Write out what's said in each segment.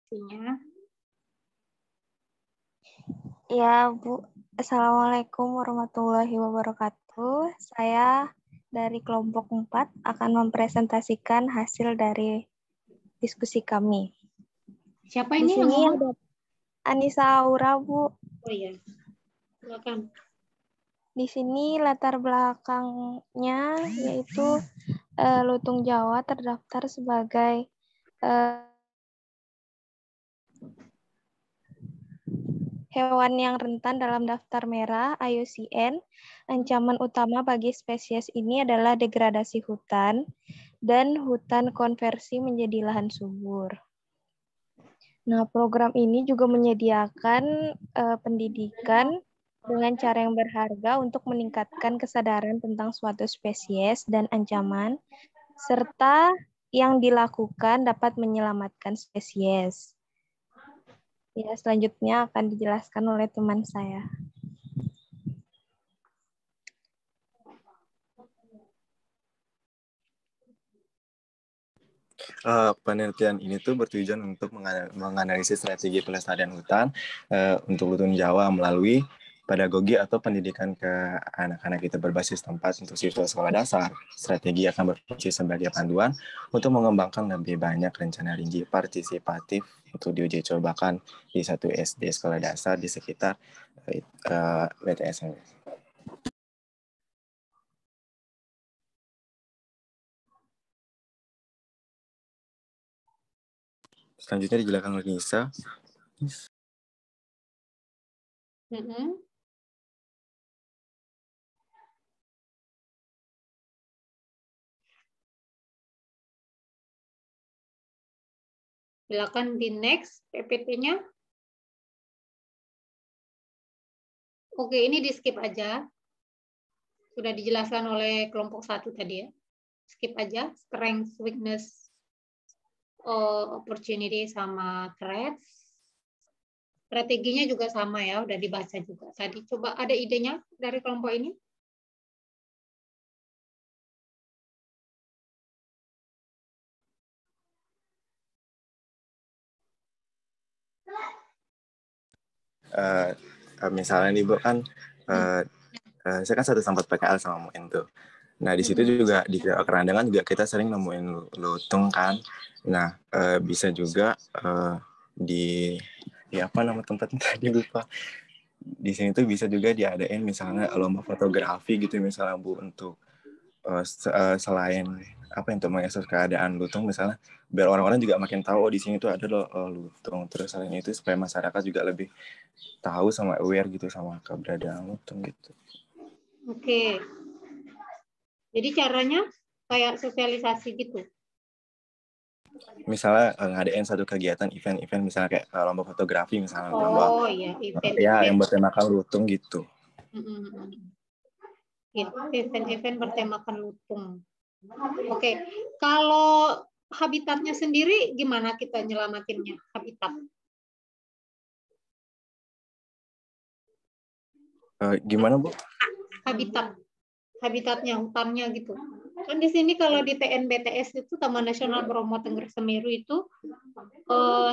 presentasinya. Ya, Bu. Assalamualaikum warahmatullahi wabarakatuh. Saya dari kelompok 4 akan mempresentasikan hasil dari diskusi kami. Siapa Di ini yang sini ngomong? ada Anissa Aura, Bu. Oh iya, silakan. Di sini latar belakangnya yaitu lutung Jawa terdaftar sebagai hewan yang rentan dalam daftar merah IUCN. Ancaman utama bagi spesies ini adalah degradasi hutan dan hutan konversi menjadi lahan subur. Nah, program ini juga menyediakan pendidikan dengan cara yang berharga untuk meningkatkan kesadaran tentang suatu spesies dan ancaman, serta yang dilakukan dapat menyelamatkan spesies. Ya, selanjutnya akan dijelaskan oleh teman saya. Penelitian ini tuh bertujuan untuk menganalisis strategi pelestarian hutan untuk lutung Jawa melalui pedagogi atau pendidikan ke anak-anak itu berbasis tempat untuk siswa sekolah dasar. Strategi akan berfungsi sebagai panduan untuk mengembangkan lebih banyak rencana rinci partisipatif untuk diuji cobakan di satu SD sekolah dasar di sekitar WTS. Selanjutnya dijelaskan oleh Nisa. Silakan di next PPT-nya. Oke, ini di skip aja. Sudah dijelaskan oleh kelompok 1 tadi ya. Skip aja, strength, weakness, opportunity sama threats. Strateginya juga sama ya, udah dibaca juga. Tadi coba ada idenya dari kelompok ini? Misalnya nih Bu kan saya kan 1 sampai 4 PKL sama Muin tuh. Nah di situ juga di kerandangan juga kita sering nemuin lutung kan. Nah bisa juga di apa nama tempatnya tadi lupa. Di sini tuh bisa juga diadain misalnya lomba fotografi gitu misalnya Bu untuk selain apa untuk mengekspos keadaan lutung misalnya biar orang-orang juga makin tahu di sini tuh ada loh lutung. Terus selain itu supaya masyarakat juga lebih tahu sama aware gitu sama keberadaan lutung gitu. Oke. Jadi caranya kayak sosialisasi gitu. Misalnya ngadain satu kegiatan event-event misalnya kayak lomba fotografi misalnya Oh iya, event-event. ya yang bertemakan lutung gitu. Event-event bertemakan lutung. Oke, kalau habitatnya sendiri gimana kita nyelamatinnya habitat? Gimana Bu? Habitatnya, hutannya gitu. Kan di sini kalau di TNBTS itu Taman Nasional Bromo Tengger Semeru itu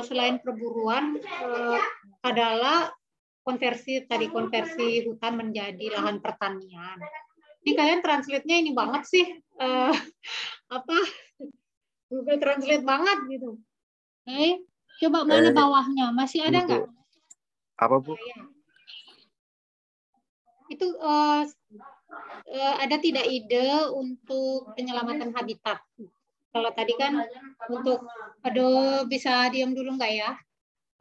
selain perburuan adalah konversi hutan menjadi lahan pertanian. Ini kalian translate-nya ini banget sih Google Translate banget gitu. Coba mana bawahnya masih ada nggak? Apa Bu? Itu ada tidak ide untuk penyelamatan habitat? Kalau tadi kan untuk, bisa diam dulu nggak ya?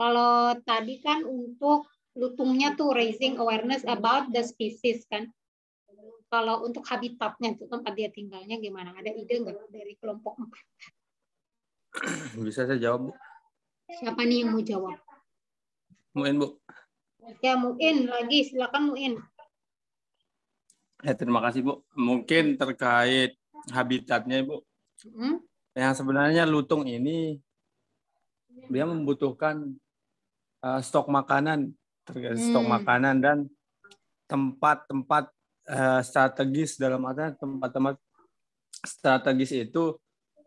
Kalau tadi kan untuk lutungnya tuh raising awareness about the species kan. Kalau untuk habitatnya itu tempat dia tinggalnya gimana? Ada ide nggak dari kelompok 4? Bisa saya jawab, Bu? Siapa nih yang mau jawab? Muin, Bu. Ya, Muin lagi. Silakan Muin. Terima kasih, Bu. Mungkin terkait habitatnya, Bu. Yang sebenarnya lutung ini dia membutuhkan stok makanan, stok makanan dan tempat-tempat strategis dalam artian tempat-tempat strategis itu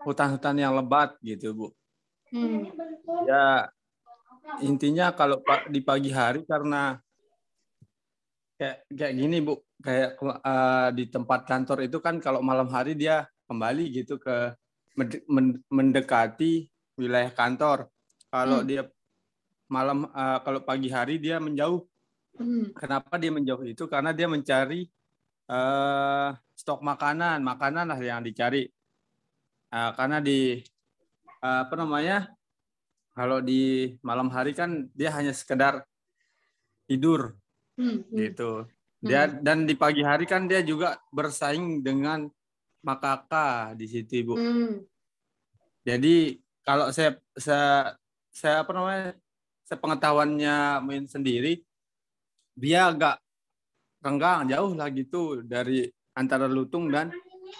hutan-hutan yang lebat gitu Bu. Ya intinya kalau di pagi hari karena kayak gini Bu, kayak di tempat kantor itu kan kalau malam hari dia kembali gitu ke mendekati wilayah kantor. Kalau dia malam kalau pagi hari dia menjauh. Kenapa dia menjauh itu? Karena dia mencari stok makanan lah yang dicari. Karena di apa namanya? Kalau di malam hari kan dia hanya sekedar tidur. Gitu. Dan di pagi hari kan dia juga bersaing dengan makaka di situ, Ibu. Jadi kalau saya apa namanya, sepengetahuannya Min sendiri, dia agak renggang jauh lah gitu dari antara lutung dan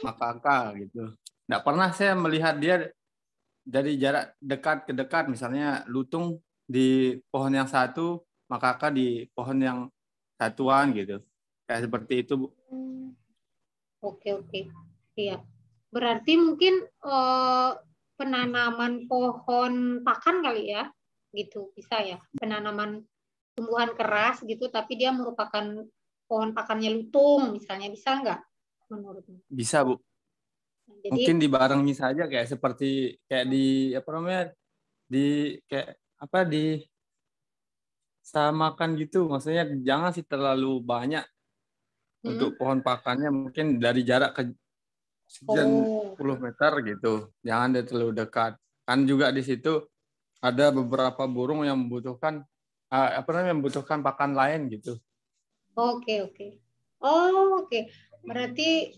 makaka gitu. Nggak pernah saya melihat dia dari jarak dekat ke dekat, misalnya lutung di pohon yang satu, makaka di pohon yang satuan gitu. Kayak seperti itu, Bu. Oke. Iya. Berarti mungkin penanaman pohon pakan kali ya, gitu bisa ya. Penanaman tumbuhan keras gitu, tapi dia merupakan pohon pakannya lutung, misalnya, bisa nggak menurutmu? Bisa, Bu. Jadi, mungkin dibarengi saja kayak seperti kayak di apa namanya, di kayak apa di samakan gitu, maksudnya jangan sih terlalu banyak untuk pohon pakannya, mungkin dari jarak ke sekian 10 meter gitu, jangan dia terlalu dekat. Kan juga di situ ada beberapa burung yang membutuhkan apa namanya, membutuhkan pakan lain gitu. Oke. Berarti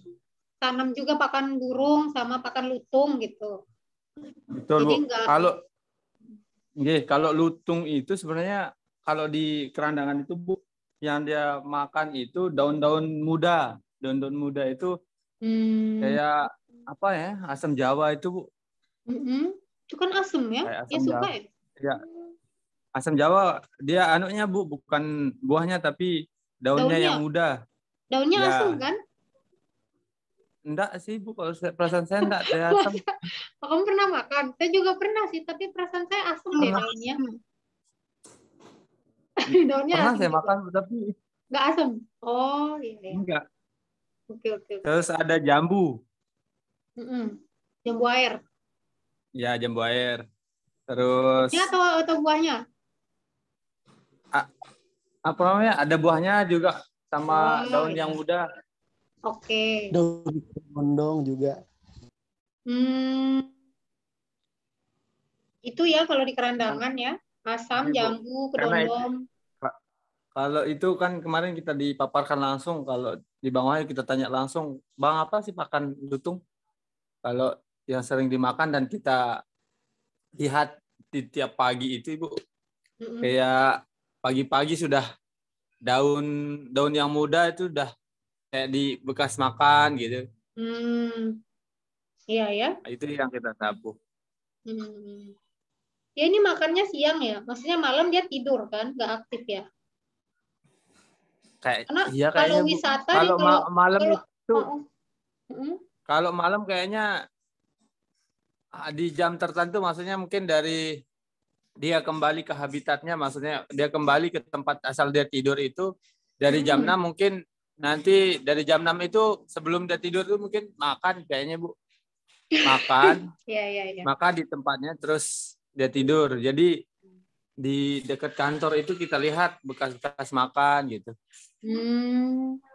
tanam juga pakan burung sama pakan lutung gitu. Betul, Bu. Kalau lutung itu sebenarnya kalau di kerandangan itu, Bu, yang dia makan itu daun-daun muda. Daun-daun muda itu kayak apa ya? Asam Jawa itu, Bu. Itu kan asam ya? Asam suka Jawa. ya? Ya. Asam Jawa dia anunya, Bu, bukan buahnya tapi daunnya yang muda. Daunnya asam kan? Enggak sih, Bu, kalau perasaan saya enggak ada asam. Kamu pernah makan? Saya juga pernah sih, tapi perasaan saya asam deh daunnya. Daunnya pernah asam saya juga. Makan tapi enggak asam. Oh iya. Enggak. Oke. Terus ada jambu. Jambu air. Ya, jambu air. Terus atau buahnya? Apa namanya? Ada buahnya juga sama daun yang muda. Oke. Daun gondong juga. Itu ya kalau di kerandangan ya, asam, jambu, kedondong. Kalau itu kan kemarin kita dipaparkan langsung, kalau di Bang Wahyu kita tanya langsung, Bang apa sih pakan lutung? Kalau yang sering dimakan dan kita lihat di tiap pagi itu, Ibu, kayak pagi-pagi sudah daun yang muda itu udah kayak di bekas makan gitu. Iya ya. Itu yang kita sapu. Ya ini makannya siang ya, maksudnya malam dia tidur kan, nggak aktif ya? Kalau wisata kalau malam itu kalau malam kayaknya di jam tertentu, maksudnya mungkin dari dia kembali ke habitatnya, maksudnya dia kembali ke tempat asal dia tidur itu dari jam 6, mungkin nanti dari jam 6 itu sebelum dia tidur itu mungkin makan kayaknya, Bu. Makan. Makan di tempatnya terus dia tidur. Jadi di dekat kantor itu kita lihat bekas-bekas makan gitu.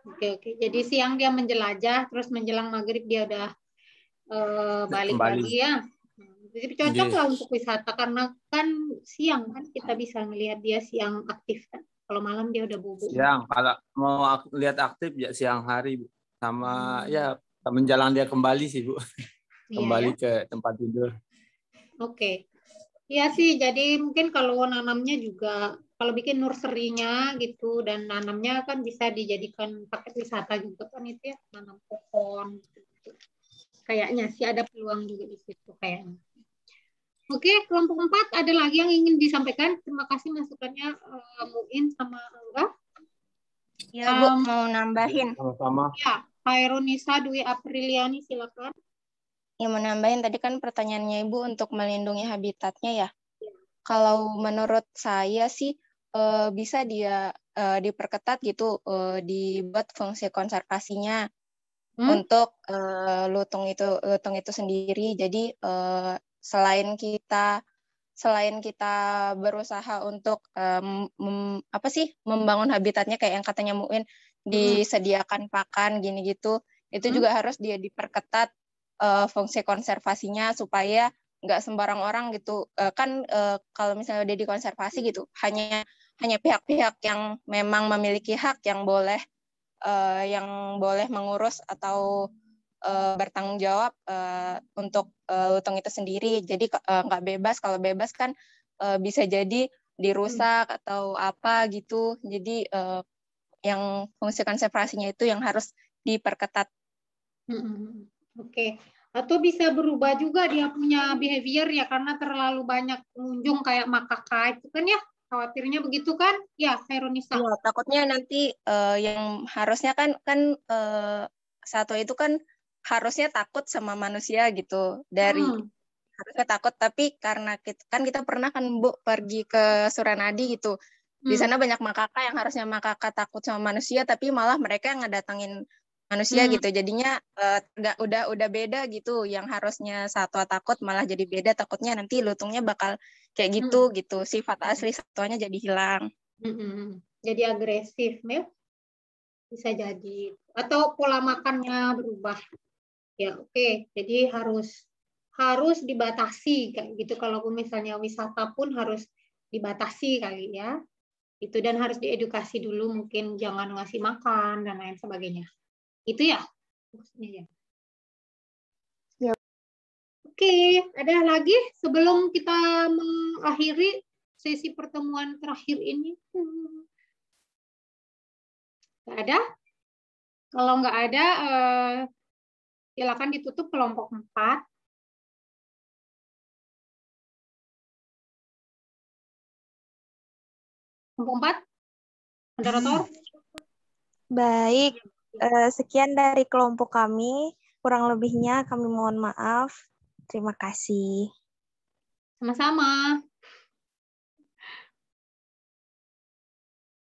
Oke. Jadi siang dia menjelajah, terus menjelang maghrib dia udah balik lagi ya. Jadi cocok lah untuk wisata karena kan siang kan kita bisa ngelihat dia siang aktif kan. Kalau malam dia udah bubuk. Siang, kalau mau lihat aktif ya siang hari, Bu. Sama ya menjelang dia kembali sih, Bu. Kembali ke tempat tidur. Oke. Iya sih, jadi mungkin kalau nanamnya juga, kalau bikin nursery-nya gitu, dan nanamnya kan bisa dijadikan paket wisata juga kan itu ya, nanam pohon. Gitu. Kayaknya sih ada peluang juga di situ kayaknya. Oke, kelompok 4 ada lagi yang ingin disampaikan. Terima kasih masukannya Muin sama Angga. Ya, Bu, mau nambahin. Sama-sama. Ya, Hairunisa Dwi Apriliani, silakan. Ya, mau nambahin tadi kan pertanyaannya Ibu untuk melindungi habitatnya ya. Kalau menurut saya sih bisa dia diperketat gitu, dibuat fungsi konservasinya untuk lutung itu sendiri. Jadi selain kita berusaha untuk membangun habitatnya kayak yang katanya Muin, disediakan pakan gini gitu, itu juga harus dia diperketat fungsi konservasinya supaya nggak sembarang orang gitu. Kalau misalnya udah dikonservasi gitu, hanya pihak-pihak yang memang memiliki hak yang boleh mengurus atau bertanggung jawab untuk lutung itu sendiri. Jadi nggak bebas. Kalau bebas kan bisa jadi dirusak atau apa gitu. Jadi yang fungsi konservasinya itu yang harus diperketat. Oke. Atau bisa berubah juga dia punya behavior ya karena terlalu banyak pengunjung kayak makaka itu kan ya, khawatirnya begitu kan? Ya, Khairunisa. Iya, takutnya nanti yang harusnya kan satwa itu kan harusnya takut sama manusia gitu, harusnya takut, tapi karena kita pernah kan Bu pergi ke Suranadi gitu, di sana banyak makaka yang harusnya makaka takut sama manusia, tapi malah mereka yang ngedatengin manusia gitu, jadinya udah beda gitu, yang harusnya satwa takut malah jadi beda, takutnya nanti lutungnya bakal kayak gitu, sifat asli satwanya jadi hilang. Jadi agresif, ya? Bisa jadi, atau pola makannya berubah. Ya, oke. Jadi harus dibatasi kayak gitu. Kalaupun misalnya wisata pun harus dibatasi kali ya. Itu dan harus diedukasi dulu, mungkin jangan ngasih makan dan lain sebagainya. Itu ya maksudnya ya. Ya. Oke, ada lagi sebelum kita mengakhiri sesi pertemuan terakhir ini? Nggak ada? Kalau nggak ada, silakan ditutup kelompok 4. Kelompok 4, moderator. Baik, sekian dari kelompok kami. Kurang lebihnya kami mohon maaf. Terima kasih. Sama-sama.